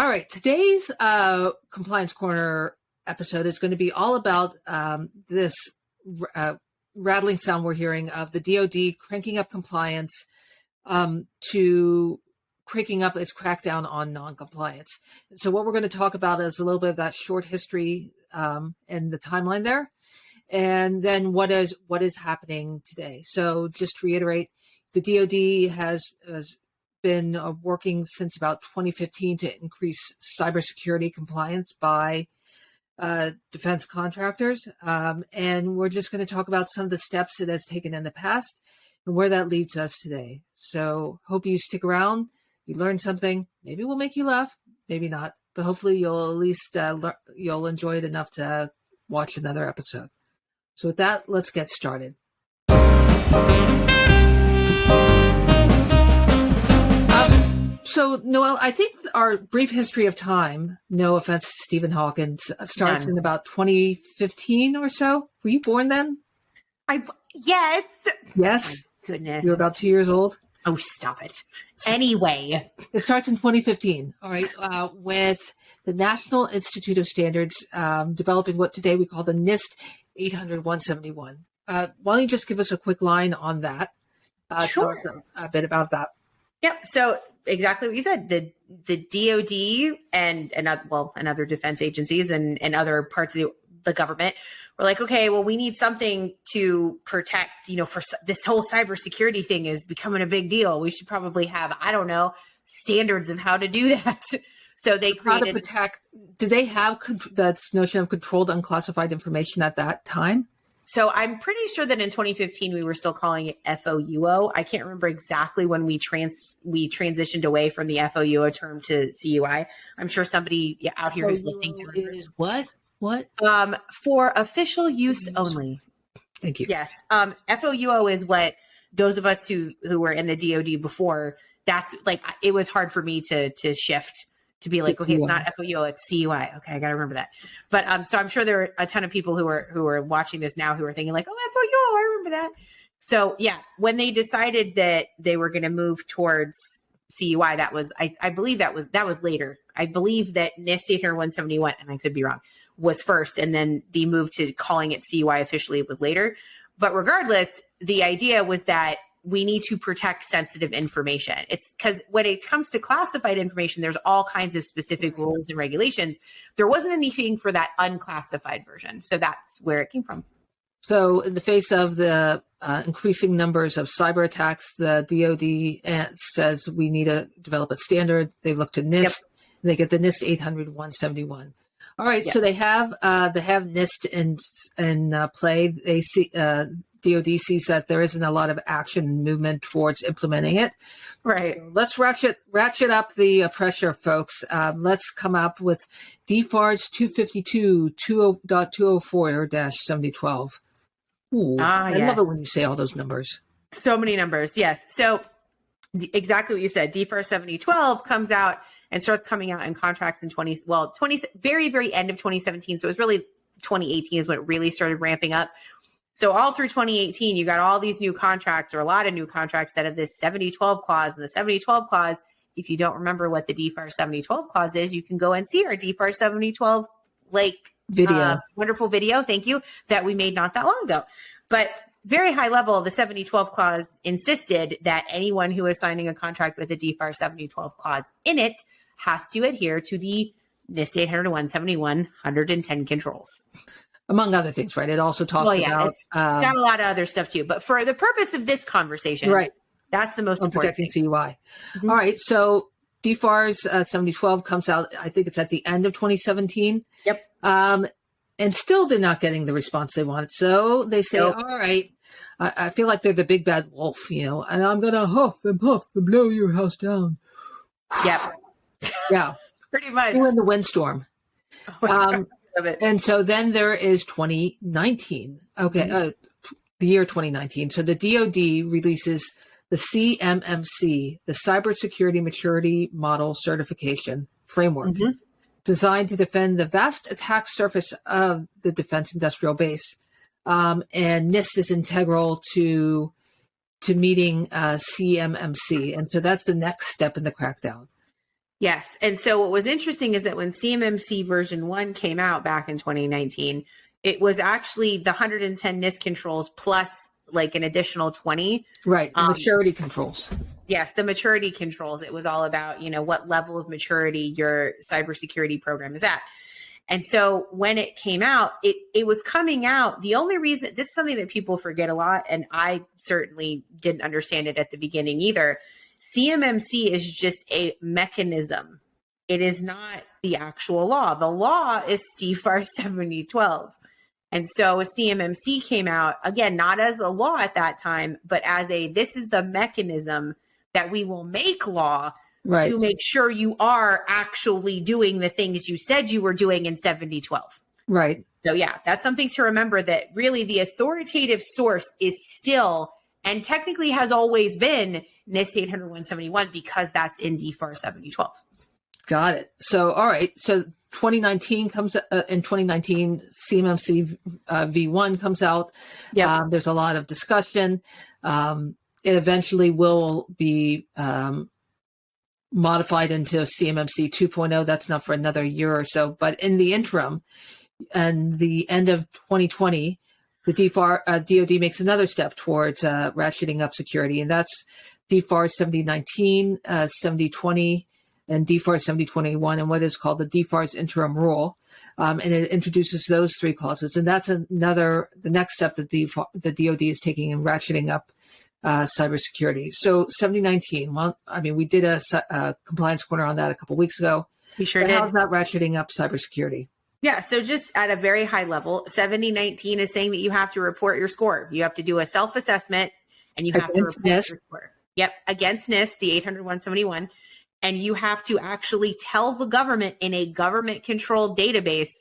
All right. Today's Compliance Corner episode is going to be all about this rattling sound we're hearing of the DoD cranking up compliance to cranking up its crackdown on noncompliance. So what we're going to talk about is a little bit of that short history and the timeline there, and then what is happening today. So just to reiterate, the DoD has been working since about 2015 to increase cybersecurity compliance by defense contractors. And we're just going to talk about some of the steps it has taken in the past and where that leads us today. So hope you stick around. You learn something. Maybe we'll make you laugh, maybe not, but hopefully you'll at least you'll enjoy it enough to watch another episode. So with that, let's get started. So, Noel, I think our brief history of time, no offense to Stephen Hawking, starts in about 2015 or so. Were you born then? Yes. Yes? My goodness. You were about 2 years old? Oh, stop it. Anyway. It starts in 2015, all right, with the National Institute of Standards developing what today we call the NIST 800-171. Why don't you just give us a quick line on that? Sure. Tell us a bit about that. Yep. So exactly what you said, the DoD and other defense agencies and other parts of the government were like, okay, well, we need something to protect, for this whole cybersecurity thing is becoming a big deal. We should probably have, standards of how to do that. So they created. How to protect, do they have that notion of controlled unclassified information at that time? So I'm pretty sure that in 2015, we were still calling it FOUO. I can't remember exactly when we transitioned away from the FOUO term to CUI. I'm sure somebody out here who's listening is what? For official use only. Thank you. Yes. FOUO is what those of us who were in the DoD before, that's like, it was hard for me to shift to be like, okay, it's not FOUO, it's CUI. Okay, I got to remember that. But so I'm sure there are a ton of people who are watching this now who are thinking like, oh, FOUO, I remember that. So yeah, when they decided that they were going to move towards CUI, that was, I believe that was later. I believe that NIST 800-171, and I could be wrong, was first, and then the move to calling it CUI officially was later. But regardless, the idea was that we need to protect sensitive information. It's because when it comes to classified information, there's all kinds of specific rules and regulations. There wasn't anything for that unclassified version. So that's where it came from. So in the face of the increasing numbers of cyber attacks, the DoD says we need to develop a standard. They look to NIST. Yep. And they get the NIST 800-171. All right. Yep. So they have NIST in play. They see DoD sees that there isn't a lot of action and movement towards implementing it. Right. So let's ratchet up the pressure, folks. Let's come up with DFARS 252.204-7012. I love it when you say all those numbers. So many numbers. Yes. So exactly what you said. DFARS 7012 comes out and starts coming out in contracts in very, very end of 2017. So it was really 2018 is when it really started ramping up. So all through 2018, you got all these new contracts or a lot of new contracts that have this 7012 clause. And the 7012 clause, if you don't remember what the DFARS 7012 clause is, you can go and see our DFARS 7012 video, wonderful video. Thank you, that we made not that long ago. But very high level, the 7012 clause insisted that anyone who is signing a contract with a DFARS 7012 clause in it has to adhere to the NIST 800-171 110 controls. Among other things, right? It also talks about... It's got a lot of other stuff too. But for the purpose of this conversation, right, that's the most important protecting thing. CUI. Mm-hmm. All right. So DFARS 7012 comes out, I think it's at the end of 2017. Yep. And still they're not getting the response they want. So they say, all right, I feel like they're the big bad wolf, and I'm going to huff and puff and blow your house down. Yep. Yeah. Pretty much. We're in the windstorm. Love it. And so then there is 2019. Okay. Mm-hmm. The year 2019. So the DoD releases the CMMC, the Cybersecurity Maturity Model Certification Framework, designed to defend the vast attack surface of the defense industrial base. And NIST is integral to meeting CMMC. And so that's the next step in the crackdown. Yes. And so what was interesting is that when CMMC version 1 came out back in 2019, it was actually the 110 NIST controls plus like an additional 20. Right. The maturity controls. Yes, the maturity controls. It was all about, what level of maturity your cybersecurity program is at. And so when it came out, it was coming out. The only reason, this is something that people forget a lot, and I certainly didn't understand it at the beginning either. CMMC is just a mechanism. It is not the actual law. The law is DFARS 7012. And so CMMC came out, again, not as a law at that time, but as this is the mechanism that we will make law to make sure you are actually doing the things you said you were doing in 7012. Right. So yeah, that's something to remember, that really the authoritative source is still, and technically has always been, NIST 800-171, because that's in DFARS 7012. Got it. So, all right. So 2019 comes in 2019, CMMC V1 comes out. Yeah. There's a lot of discussion. It eventually will be modified into CMMC 2.0. That's not for another year or so. But in the interim, and the end of 2020, the DoD makes another step towards ratcheting up security, and that's DFARS 7019, 7020, and DFARS 7021, and what is called the DFARS interim rule. And it introduces those three clauses. And that's the next step that the DoD is taking in ratcheting up cybersecurity. So 7019, well, I mean, we did a compliance corner on that a couple of weeks ago. We sure did. How's that ratcheting up cybersecurity? Yeah, so just at a very high level, 7019 is saying that you have to report your score. You have to do a self-assessment, and you have to report your score. Yep, against NIST, the 800-171. And you have to actually tell the government in a government-controlled database,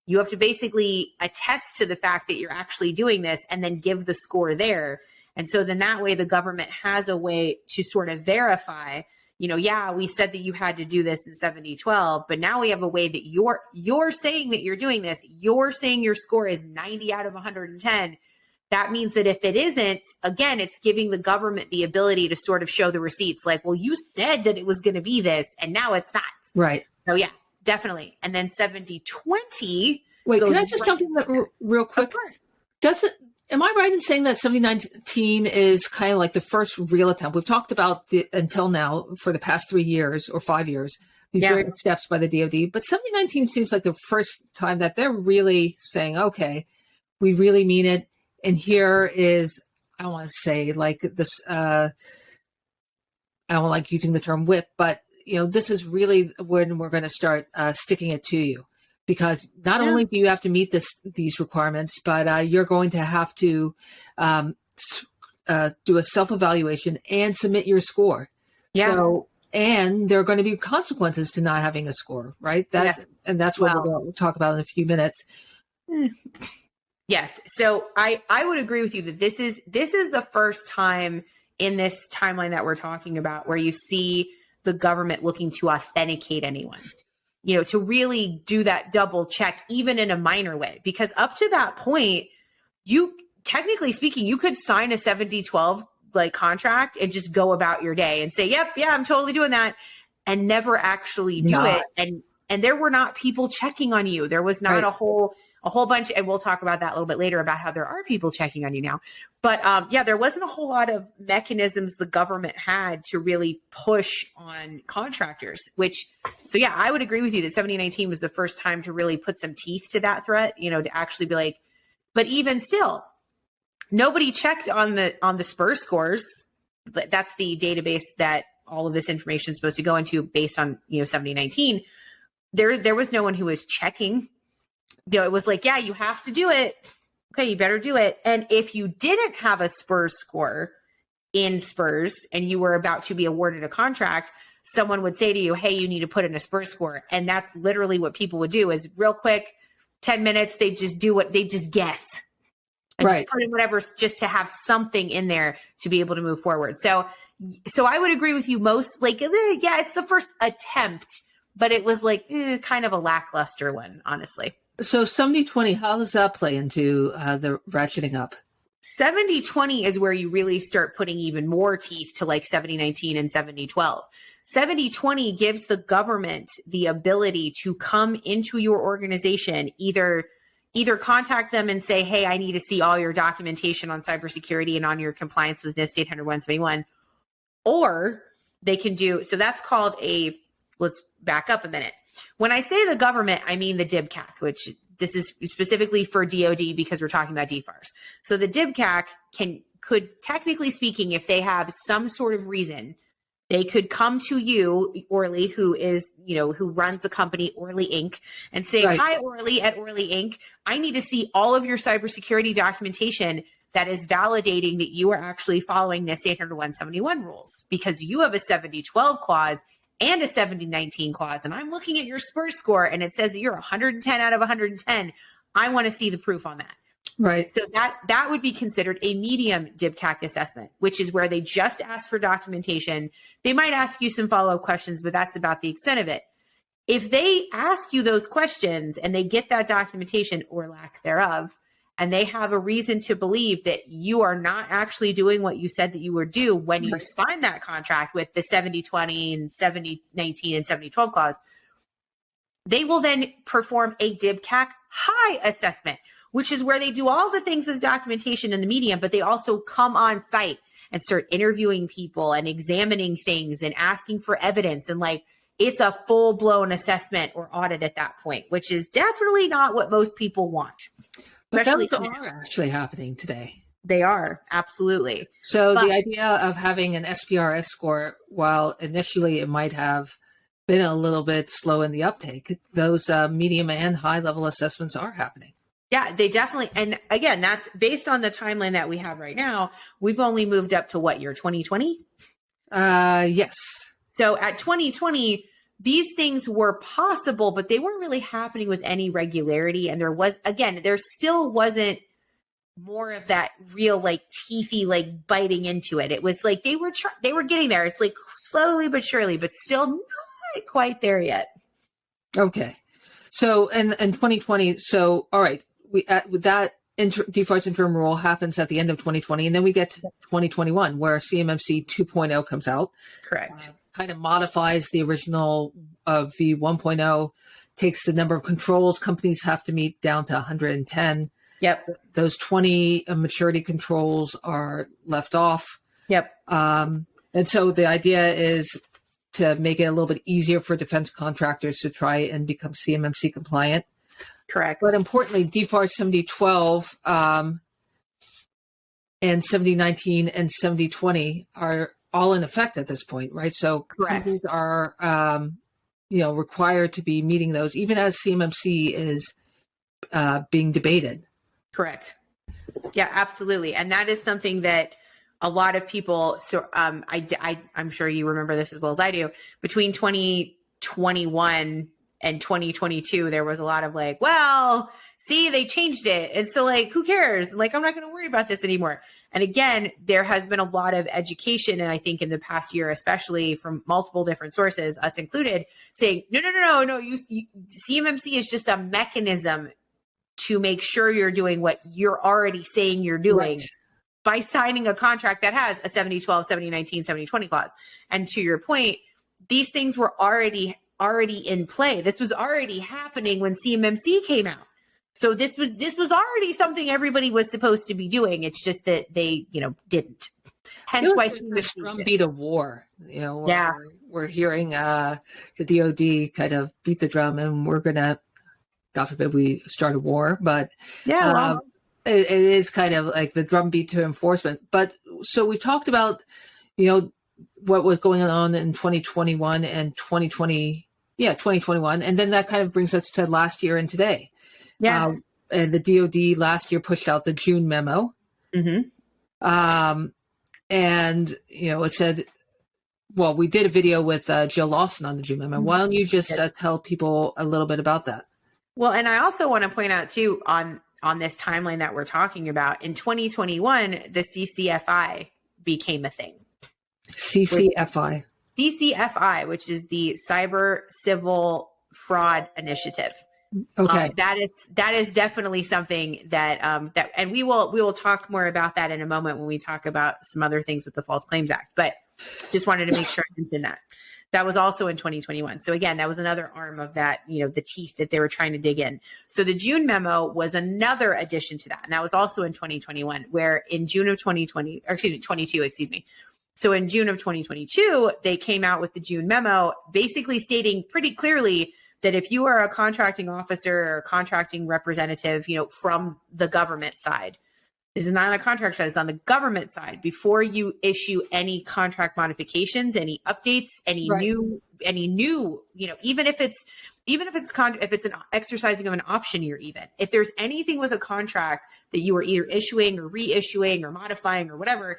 you have to basically attest to the fact that you're actually doing this and then give the score there. And so then that way the government has a way to sort of verify, yeah, we said that you had to do this in 7012, but now we have a way that you're saying that you're doing this. You're saying your score is 90 out of 110. That means that if it isn't, again, it's giving the government the ability to sort of show the receipts like, well, you said that it was going to be this and now it's not. Right. So yeah, definitely. And then 7020. Wait, can I just jump in that real quick? Of course. Am I right in saying that 7019 is kind of like the first real attempt? We've talked about until now for the past 3 years or 5 years, these various steps by the DoD, but 7019 seems like the first time that they're really saying, okay, we really mean it. And here is, I don't want to say like this, I don't like using the term whip, but this is really when we're going to start sticking it to you, because not only do you have to meet these requirements, but you're going to have to do a self-evaluation and submit your score. Yeah. So, and there are going to be consequences to not having a score, right? And that's what we're going to talk about in a few minutes. Yes. So I would agree with you that this is the first time in this timeline that we're talking about where you see the government looking to authenticate anyone, to really do that double check, even in a minor way, because up to that point, technically speaking, you could sign a 7012 like contract and just go about your day and say, yep, yeah, I'm totally doing that, and never actually do it. And there were not people checking on you. There was not a whole bunch, and we'll talk about that a little bit later about how there are people checking on you now. But there wasn't a whole lot of mechanisms the government had to really push on contractors, I would agree with you that 7019 was the first time to really put some teeth to that threat, to actually be like, but even still, nobody checked on the SPURS scores. That's the database that all of this information is supposed to go into based on, 7019. There was no one who was checking. It was like, yeah, you have to do it. Okay, you better do it. And if you didn't have a SPURS score in SPURS and you were about to be awarded a contract, someone would say to you, hey, you need to put in a SPURS score. And that's literally what people would do is real quick, 10 minutes, they just guess. And just put in whatever just to have something in there to be able to move forward. So I would agree with you most, it's the first attempt, but it was kind of a lackluster one, honestly. So 7020, how does that play into the ratcheting up? 7020 is where you really start putting even more teeth to 7019 and 7012. 7020 gives the government the ability to come into your organization, either contact them and say, hey, I need to see all your documentation on cybersecurity and on your compliance with NIST 800-171, or they can do, so that's called let's back up a minute. When I say the government, I mean the DIBCAC, which this is specifically for DoD because we're talking about DFARS. So the DIBCAC could technically speaking, if they have some sort of reason, they could come to you, Orly, who runs the company Orly Inc., and say, right. Hi, Orly at Orly Inc. I need to see all of your cybersecurity documentation that is validating that you are actually following NIST 800-171 rules, because you have a 7012 clause and a 7019 clause. And I'm looking at your SPURS score and it says that you're 110 out of 110. I want to see the proof on that. Right. So that would be considered a medium DIBCAC assessment, which is where they just ask for documentation. They might ask you some follow-up questions, but that's about the extent of it. If they ask you those questions and they get that documentation or lack thereof, and they have a reason to believe that you are not actually doing what you said that you would do when you signed that contract with the 7020 and 7019 and 7012 clause, they will then perform a DIBCAC high assessment, which is where they do all the things with documentation in the medium, but they also come on site and start interviewing people and examining things and asking for evidence. And it's a full-blown assessment or audit at that point, which is definitely not what most people want. But those are actually happening today. They are, absolutely. So the idea of having an SPRS score, while initially it might have been a little bit slow in the uptake, those medium and high-level assessments are happening. Yeah, they definitely, and again, that's based on the timeline that we have right now. We've only moved up to what year, 2020? Yes. So at 2020, these things were possible, but they weren't really happening with any regularity. And there still wasn't more of that real teethy, biting into it. It was they were getting there. It's slowly but surely, but still not quite there yet. Okay. So, in 2020, so, all right, that DFARS interim rule happens at the end of 2020, and then we get to 2021, where CMMC 2.0 comes out. Correct. Kind of modifies the original V 1.0, takes the number of controls companies have to meet down to 110. Yep. Those 20 maturity controls are left off. Yep. And so the idea is to make it a little bit easier for defense contractors to try and become CMMC compliant. Correct. But importantly, DFARS 7012 and 7019 and 7020 are all in effect at this point, right? So companies are, required to be meeting those, even as CMMC is being debated. Correct. Yeah, absolutely. And that is something that a lot of people, so I'm sure you remember this as well as I do, between 2021 and 2022, there was a lot of see, they changed it. And so who cares? I'm not going to worry about this anymore. And again, there has been a lot of education. And I think in the past year, especially from multiple different sources, us included, saying, no, CMMC is just a mechanism to make sure you're doing what you're already saying you're doing by signing a contract that has a 7012, 7019, 7020 clause. And to your point, these things were already in play. This was already happening when CMMC came out. So this was already something everybody was supposed to be doing. It's just that they, didn't. Hence why this drumbeat of war. We're hearing the DoD kind of beat the drum, and we're gonna, God forbid, we start a war. But it is kind of like the drumbeat to enforcement. But so we talked about, what was going on in 2021 and 2020. Yeah, 2021, and then that kind of brings us to last year and today. Yes. And the DoD last year pushed out the June memo. Mm-hmm. And, it said, well, we did a video with Jill Lawson on the June memo. Why don't you just tell people a little bit about that? Well, and I also want to point out, too, on this timeline that we're talking about, in 2021, the CCFI became a thing. CCFI. DCFI, which is the Cyber Civil Fraud Initiative. Okay. That is definitely something that and we will talk more about that in a moment when we talk about some other things with the False Claims Act, but just wanted to make sure I mentioned that. That was also in 2021. So again, that was another arm of that, the teeth that they were trying to dig in. So the June memo was another addition to that. And that was also in 2021, where in June of 22, So in June of 2022, they came out with the June memo, basically stating pretty clearly that if you are a contracting officer or contracting representative, from the government side, this is not on the contract side, it's on the government side. Before you issue any contract modifications, any updates, any new, even if it's an exercising of an option year, even if there's anything with a contract that you are either issuing or reissuing or modifying or whatever,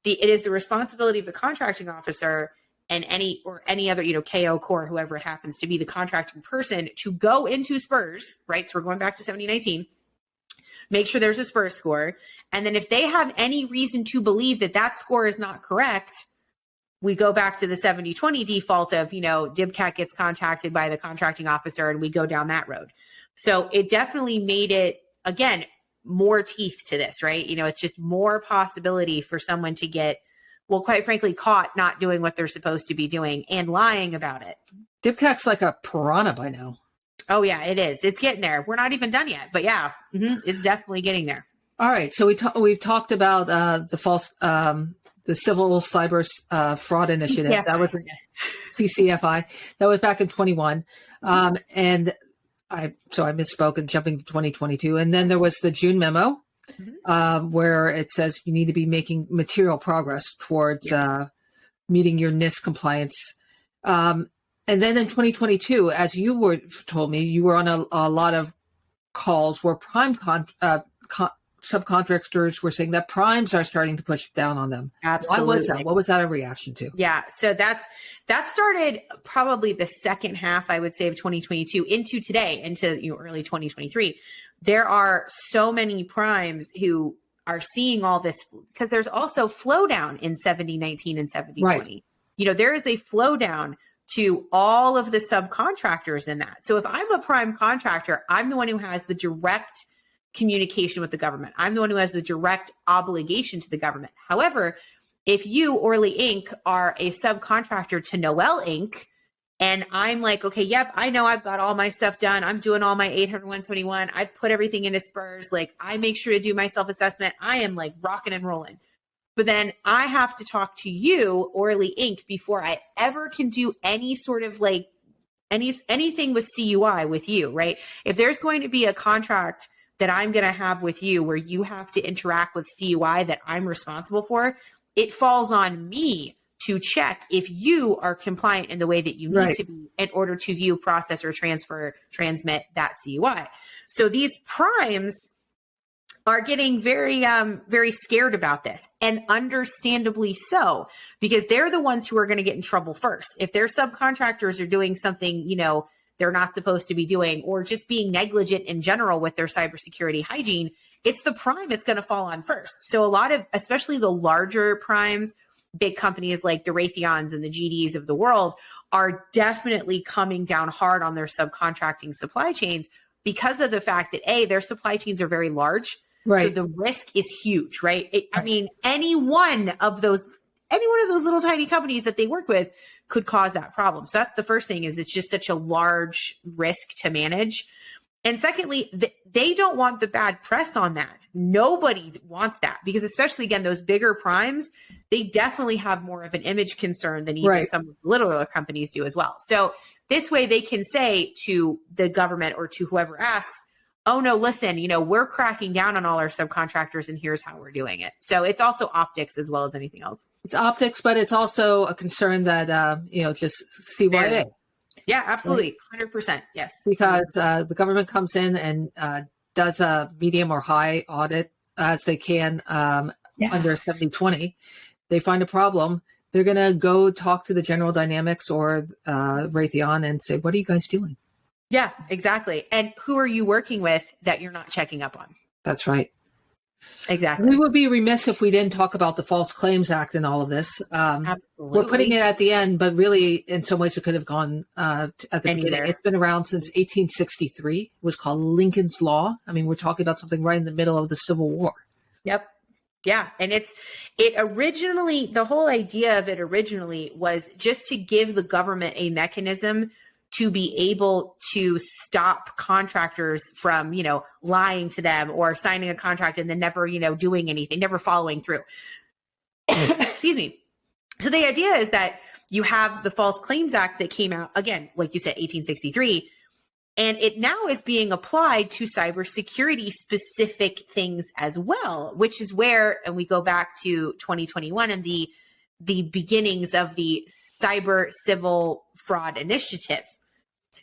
it is the responsibility of the contracting officer and any other, KO, core, whoever it happens to be, the contracting person, to go into SPRS, right? So we're going back to 7019. Make sure there's a SPRS score. And then if they have any reason to believe that that score is not correct, we go back to the 7020 default of, DIBCAT gets contacted by the contracting officer and we go down that road. So it definitely made it, again, more teeth to this, right? It's just more possibility for someone to get, well, quite frankly, caught not doing what they're supposed to be doing and lying about it. DIBCAT's like a piranha by now. Oh, yeah, it is. It's getting there. We're not even done yet, but yeah, it's definitely getting there. All right. So we've talked about the Civil Cyber Fraud Initiative. CCFI, that was CCFI. That was back in 21. And I misspoke and jumping to 2022. And then there was the June memo where it says you need to be making material progress towards meeting your NIST compliance. And then in 2022, as you told me, you were on a lot of calls where prime subcontractors were saying that primes are starting to push down on them. Absolutely. Why was that? What was that a reaction to? Yeah. So that started probably the second half, I would say, of 2022 into today, into early 2023. There are so many primes who are seeing all this because there's also flow down in 7019 and 7020. Right. There is a flow down to all of the subcontractors in that. So if I'm a prime contractor, I'm the one who has the direct communication with the government. I'm the one who has the direct obligation to the government. However, if you, Orly Inc., are a subcontractor to Noel Inc., and I'm like, okay, yep, I know I've got all my stuff done. I'm doing all my 800-171. I've put everything into SPRS. Like, I make sure to do my self-assessment. I am like rocking and rolling. But then I have to talk to you, Orly Inc., before I ever can do any sort of like anything with CUI with you, right? If there's going to be a contract that I'm going to have with you where you have to interact with CUI that I'm responsible for, it falls on me to check if you are compliant in the way that you need to be in order to view, process, or transmit that CUI. So these primes are getting very, very scared about this, and understandably so, because they're the ones who are going to get in trouble first. If their subcontractors are doing something, they're not supposed to be doing, or just being negligent in general with their cybersecurity hygiene, it's the prime that's going to fall on first. So a lot of, especially the larger primes, big companies like the Raytheons and the GDs of the world, are definitely coming down hard on their subcontracting supply chains because of the fact that their supply chains are very large. Right. So the risk is huge, right? I mean, any one of those little tiny companies that they work with could cause that problem. So that's the first thing, is it's just such a large risk to manage. And secondly, they don't want the bad press on that. Nobody wants that, because especially, again, those bigger primes, they definitely have more of an image concern than even some of the littler companies do as well. So this way they can say to the government or to whoever asks, oh no, listen, we're cracking down on all our subcontractors and here's how we're doing it. So it's also optics as well as anything else. It's optics, but it's also a concern that, just CYA. Yeah, absolutely. 100%. Yes. Because the government comes in and does a medium or high audit as they can under 7020. They find a problem. They're going to go talk to the General Dynamics or Raytheon and say, what are you guys doing? Yeah, exactly. And who are you working with that you're not checking up on? That's right. Exactly. We would be remiss if we didn't talk about the False Claims Act and all of this. Absolutely. We're putting it at the end, but really, in some ways, it could have gone at the beginning. It's been around since 1863. It was called Lincoln's Law. I mean, we're talking about something right in the middle of the Civil War. Yep. Yeah. And the whole idea of it originally was just to give the government a mechanism to be able to stop contractors from, lying to them or signing a contract and then never, doing anything, never following through. Excuse me. So the idea is that you have the False Claims Act that came out, again, like you said, 1863, and it now is being applied to cybersecurity specific things as well, which is where, and we go back to 2021 and the beginnings of the Cyber Civil Fraud Initiative.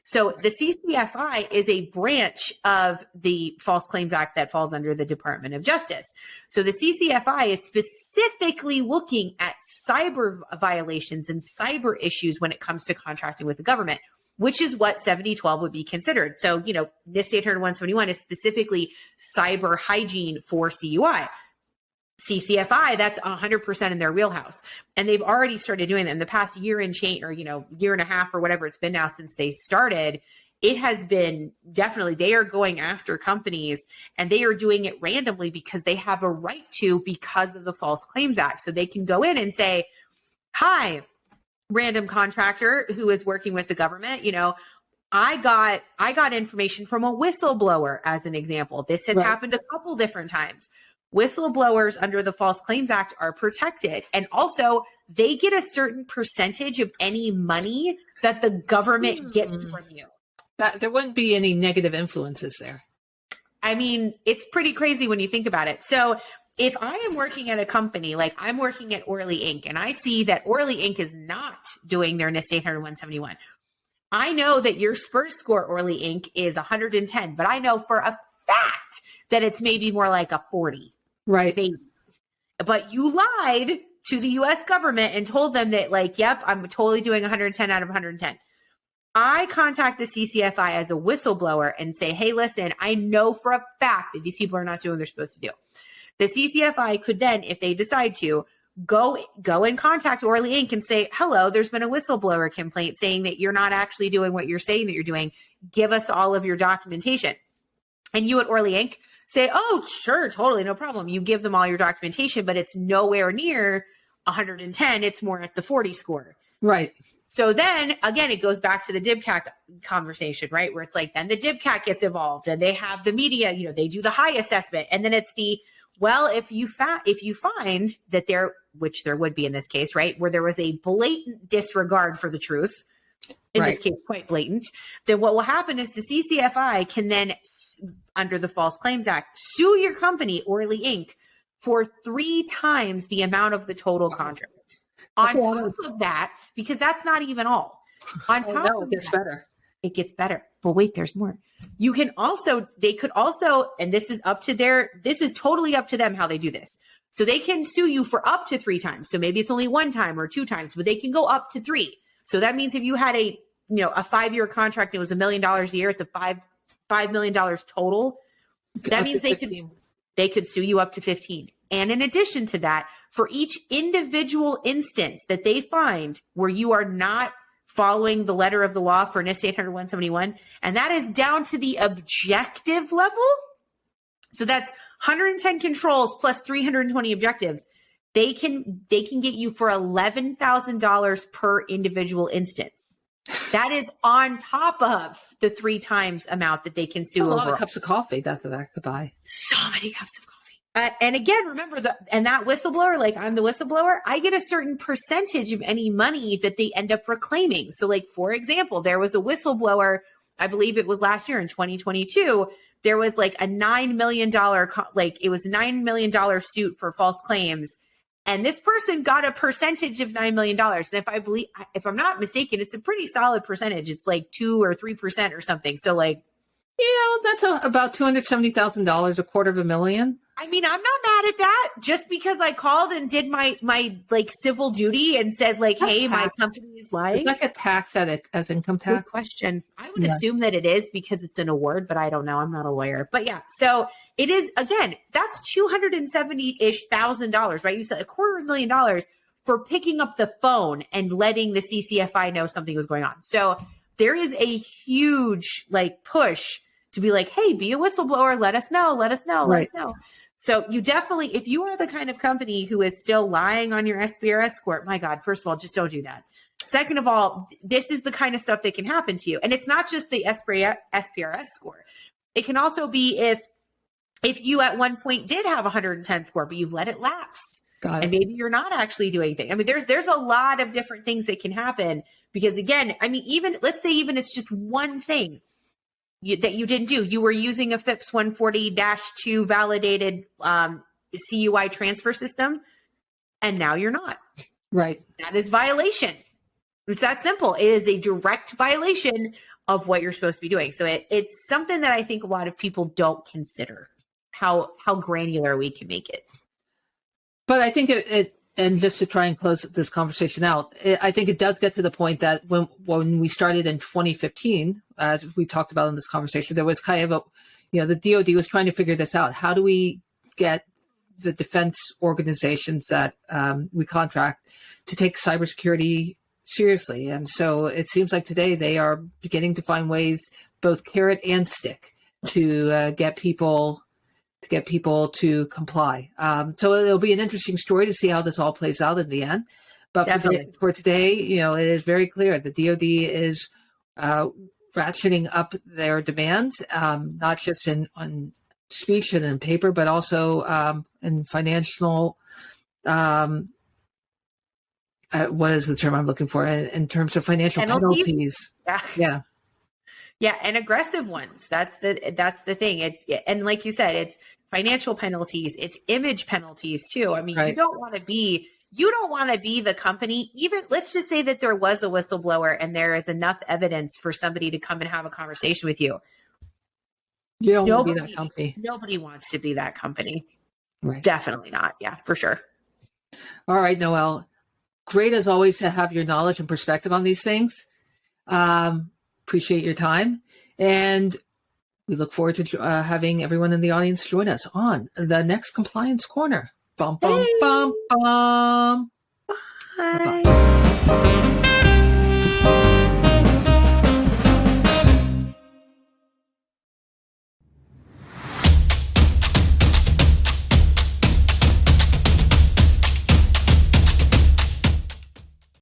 So the CCFI is a branch of the False Claims Act that falls under the Department of Justice. So the CCFI is specifically looking at cyber violations and cyber issues when it comes to contracting with the government, which is what 7012 would be considered. So, NIST 800-171 is specifically cyber hygiene for CUI. CCFI, that's 100% in their wheelhouse. And they've already started doing that in the past year and change, or, year and a half or whatever it's been now since they started. It has been definitely, they are going after companies and they are doing it randomly because they have a right to, because of the False Claims Act. So they can go in and say, hi, random contractor who is working with the government, I got information from a whistleblower, as an example. This has happened a couple different times. Whistleblowers under the False Claims Act are protected. And also they get a certain percentage of any money that the government gets from you. That there wouldn't be any negative influences there. I mean, it's pretty crazy when you think about it. So if I am working at a company, like I'm working at Orly Inc., and I see that Orly Inc. is not doing their NIST 800-171, I know that your SPURS score, Orly Inc., is 110, but I know for a fact that it's maybe more like a 40. Right. Maybe. But you lied to the U.S. government and told them that, yep, I'm totally doing 110 out of 110. I contact the CCFI as a whistleblower and say, hey, listen, I know for a fact that these people are not doing what they're supposed to do. The CCFI could then, if they decide to, go and contact Orly Inc. and say, hello, there's been a whistleblower complaint saying that you're not actually doing what you're saying that you're doing. Give us all of your documentation. And you at Orly Inc. say, oh, sure, totally, no problem. You give them all your documentation, but it's nowhere near 110. It's more at the 40 score. Right. So then, again, it goes back to the DIBCAT conversation, right? Where it's like, then the DIBCAT gets involved and they have the media, they do the high assessment. And then it's if you find that there, which there would be in this case, right, where there was a blatant disregard for the truth, in this case, quite blatant, then what will happen is the CCFI can then, under the False Claims Act, sue your company, Orly Inc., for 3 times the amount of the total contract. On top of that, because that's not even all. On top of it gets better. It gets better. But wait, there's more. They could also, and this is totally up to them how they do this. So they can sue you for up to 3 times. So maybe it's only 1 time or 2 times, but they can go up to 3. So that means if you had a 5-year contract, it was $1 million a year, it's a $5 million total. That means they could sue you up to 15. And in addition to that, for each individual instance that they find where you are not following the letter of the law for NIST 800-171, and that is down to the objective level. So that's 110 controls plus 320 objectives. They can get you for $11,000 per individual instance. That is on top of the 3 times amount that they can sue over. A lot of cups of coffee that could buy. So many cups of coffee. And again, remember that whistleblower, like I'm the whistleblower, I get a certain percentage of any money that they end up reclaiming. So like, for example, there was a whistleblower, I believe it was last year in 2022, there was like a $9 million, it was $9 million suit for false claims. And this person got a percentage of $9 million. And if I'm not mistaken, it's a pretty solid percentage. It's like 2 or 3% or something. So like, that's about $270,000, $250,000. I mean, I'm not mad at that. Just because I called and did my like civil duty and said like, hey, my company is lying. It's like a tax as income tax. Good question. I would assume that it is because it's an award, but I don't know. I'm not a lawyer. But yeah, so it is, again, that's $270,000, right? You said $250,000 for picking up the phone and letting the CCFI know something was going on. So there is a huge like push to be like, hey, be a whistleblower. Let us know. Let us know. Let Right. us know. So you definitely, if you are the kind of company who is still lying on your SBRS score, my God, first of all, just don't do that. Second of all, this is the kind of stuff that can happen to you. And it's not just the SPRS score. It can also be if you at one point did have 110 score, but you've let it lapse. Got it. And maybe you're not actually doing things. I mean, there's a lot of different things that can happen because again, I mean, let's say it's just one thing that you didn't do. You were using a FIPS 140-2 validated CUI transfer system, and now you're not. Right. That is violation. It's that simple. It is a direct violation of what you're supposed to be doing. So it's something that I think a lot of people don't consider how granular we can make it. But I think and just to try and close this conversation out, I think it does get to the point that when we started in 2015, as we talked about in this conversation, there was kind of the DoD was trying to figure this out. How do we get the defense organizations that we contract to take cybersecurity seriously? And so it seems like today they are beginning to find ways, both carrot and stick, to get people to comply. So it'll be an interesting story to see how this all plays out in the end. But for today, it is very clear the DoD is ratcheting up their demands, not just on speech and in paper, but also in financial. What is the term I'm looking for? In terms of financial penalties. Yeah, and aggressive ones. That's the thing. And like you said, it's financial penalties, it's image penalties too. I mean, right. You don't want to be the company. Even let's just say that there was a whistleblower and there is enough evidence for somebody to come and have a conversation with you. You don't want to be that company. Nobody wants to be that company. Right. Definitely not. Yeah, for sure. All right, Noel. Great as always to have your knowledge and perspective on these things. Appreciate your time, and we look forward to having everyone in the audience join us on the next Compliance Corner. Bum, bum, bum, bum. Bye. Bye-bye.